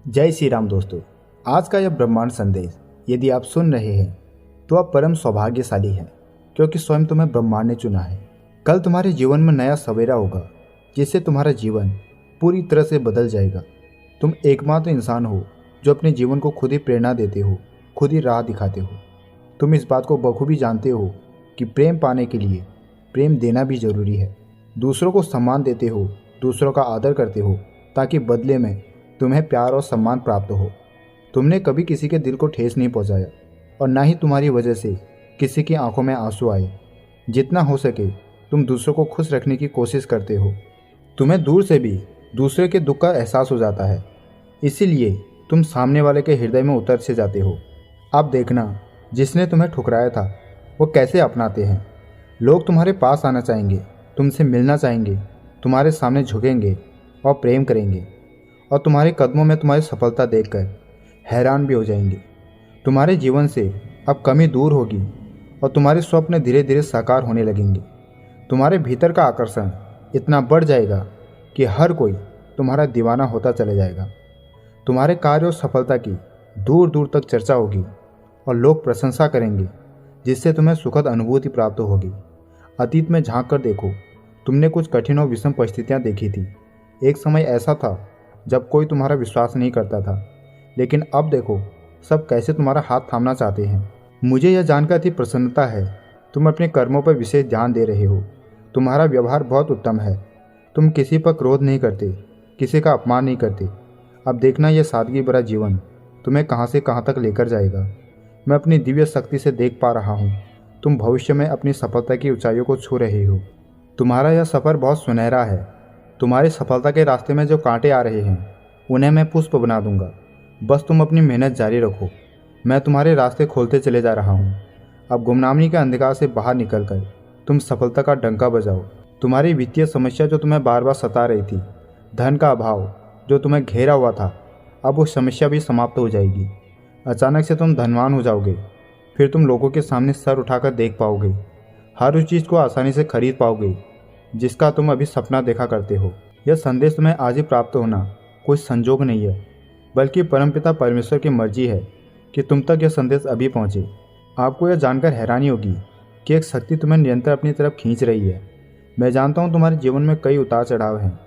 जय श्री राम दोस्तों। आज का यह ब्रह्मांड संदेश यदि आप सुन रहे हैं तो आप परम सौभाग्यशाली हैं, क्योंकि स्वयं तुम्हें ब्रह्मांड ने चुना है। कल तुम्हारे जीवन में नया सवेरा होगा जिससे तुम्हारा जीवन पूरी तरह से बदल जाएगा। तुम एकमात्र इंसान हो जो अपने जीवन को खुद ही प्रेरणा देते हो, खुद ही राह दिखाते हो। तुम इस बात को बखूबी जानते हो कि प्रेम पाने के लिए प्रेम देना भी जरूरी है। दूसरों को सम्मान देते हो, दूसरों का आदर करते हो ताकि बदले में तुम्हें प्यार और सम्मान प्राप्त हो। तुमने कभी किसी के दिल को ठेस नहीं पहुंचाया और ना ही तुम्हारी वजह से किसी की आंखों में आंसू आए। जितना हो सके तुम दूसरों को खुश रखने की कोशिश करते हो। तुम्हें दूर से भी दूसरे के दुख का एहसास हो जाता है, इसीलिए तुम सामने वाले के हृदय में उतर से जाते हो। अब देखना जिसने तुम्हें ठुकराया था वो कैसे अपनाते हैं। लोग तुम्हारे पास आना चाहेंगे, तुमसे मिलना चाहेंगे, तुम्हारे सामने झुकेंगे और प्रेम करेंगे और तुम्हारे कदमों में तुम्हारी सफलता देखकर हैरान भी हो जाएंगे। तुम्हारे जीवन से अब कमी दूर होगी और तुम्हारे स्वप्न धीरे धीरे साकार होने लगेंगे। तुम्हारे भीतर का आकर्षण इतना बढ़ जाएगा कि हर कोई तुम्हारा दीवाना होता चला जाएगा। तुम्हारे कार्य और सफलता की दूर दूर तक चर्चा होगी और लोग प्रशंसा करेंगे, जिससे तुम्हें सुखद अनुभूति प्राप्त होगी। अतीत में झांक कर देखो, तुमने कुछ कठिन और विषम परिस्थितियाँ देखी थी। एक समय ऐसा था जब कोई तुम्हारा विश्वास नहीं करता था, लेकिन अब देखो सब कैसे तुम्हारा हाथ थामना चाहते हैं। मुझे यह जानकर अति प्रसन्नता है तुम अपने कर्मों पर विशेष ध्यान दे रहे हो। तुम्हारा व्यवहार बहुत उत्तम है। तुम किसी पर क्रोध नहीं करते, किसी का अपमान नहीं करते। अब देखना यह सादगी भरा जीवन तुम्हें कहाँ से कहाँ तक लेकर जाएगा। मैं अपनी दिव्य शक्ति से देख पा रहा हूँ तुम भविष्य में अपनी सफलता की ऊंचाइयों को छू रहे हो। तुम्हारा यह सफ़र बहुत सुनहरा है। तुम्हारी सफलता के रास्ते में जो कांटे आ रहे हैं उन्हें मैं पुष्प बना दूंगा। बस तुम अपनी मेहनत जारी रखो। मैं तुम्हारे रास्ते खोलते चले जा रहा हूँ। अब गुमनामी के अंधकार से बाहर निकलकर तुम सफलता का डंका बजाओ। तुम्हारी वित्तीय समस्या जो तुम्हें बार बार सता रही थी, धन का अभाव जो तुम्हें घेरा हुआ था, अब वो समस्या भी समाप्त हो जाएगी। अचानक से तुम धनवान हो जाओगे। फिर तुम लोगों के सामने सर उठाकर देख पाओगे। हर उस चीज़ को आसानी से खरीद पाओगे जिसका तुम अभी सपना देखा करते हो। यह संदेश तुम्हें आज ही प्राप्त होना कोई संजोग नहीं है, बल्कि परमपिता परमेश्वर की मर्जी है कि तुम तक यह संदेश अभी पहुँचे। आपको यह जानकर हैरानी होगी कि एक शक्ति तुम्हें निरंतर अपनी तरफ खींच रही है। मैं जानता हूँ तुम्हारे जीवन में कई उतार चढ़ाव हैं।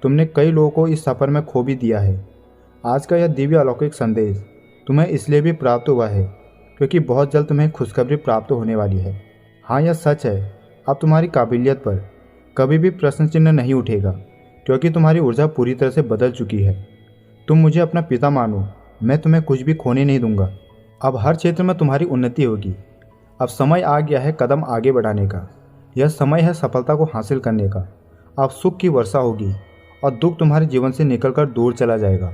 तुमने कई लोगों को इस सफ़र में खो भी दिया है। आज का यह दिव्य अलौकिक संदेश तुम्हें इसलिए भी प्राप्त हुआ है क्योंकि बहुत जल्द तुम्हें खुशखबरी प्राप्त होने वाली है। हाँ, यह सच है। अब तुम्हारी काबिलियत पर कभी भी प्रश्न चिन्ह नहीं उठेगा, क्योंकि तुम्हारी ऊर्जा पूरी तरह से बदल चुकी है। तुम मुझे अपना पिता मानो, मैं तुम्हें कुछ भी खोने नहीं दूंगा। अब हर क्षेत्र में तुम्हारी उन्नति होगी। अब समय आ गया है कदम आगे बढ़ाने का। यह समय है सफलता को हासिल करने का। अब सुख की वर्षा होगी और दुख तुम्हारे जीवन से निकलकर दूर चला जाएगा।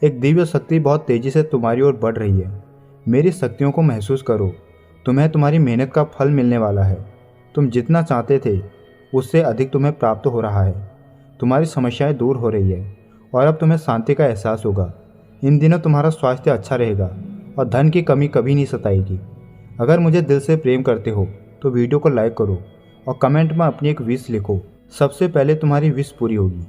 एक दिव्य शक्ति बहुत तेजी से तुम्हारी ओर बढ़ रही है। मेरी शक्तियों को महसूस करो। तुम्हें तुम्हारी मेहनत का फल मिलने वाला है। तुम जितना चाहते थे उससे अधिक तुम्हें प्राप्त हो रहा है। तुम्हारी समस्याएं दूर हो रही है और अब तुम्हें शांति का एहसास होगा। इन दिनों तुम्हारा स्वास्थ्य अच्छा रहेगा और धन की कमी कभी नहीं सताएगी। अगर मुझे दिल से प्रेम करते हो तो वीडियो को लाइक करो और कमेंट में अपनी एक विश लिखो। सबसे पहले तुम्हारी विश पूरी होगी।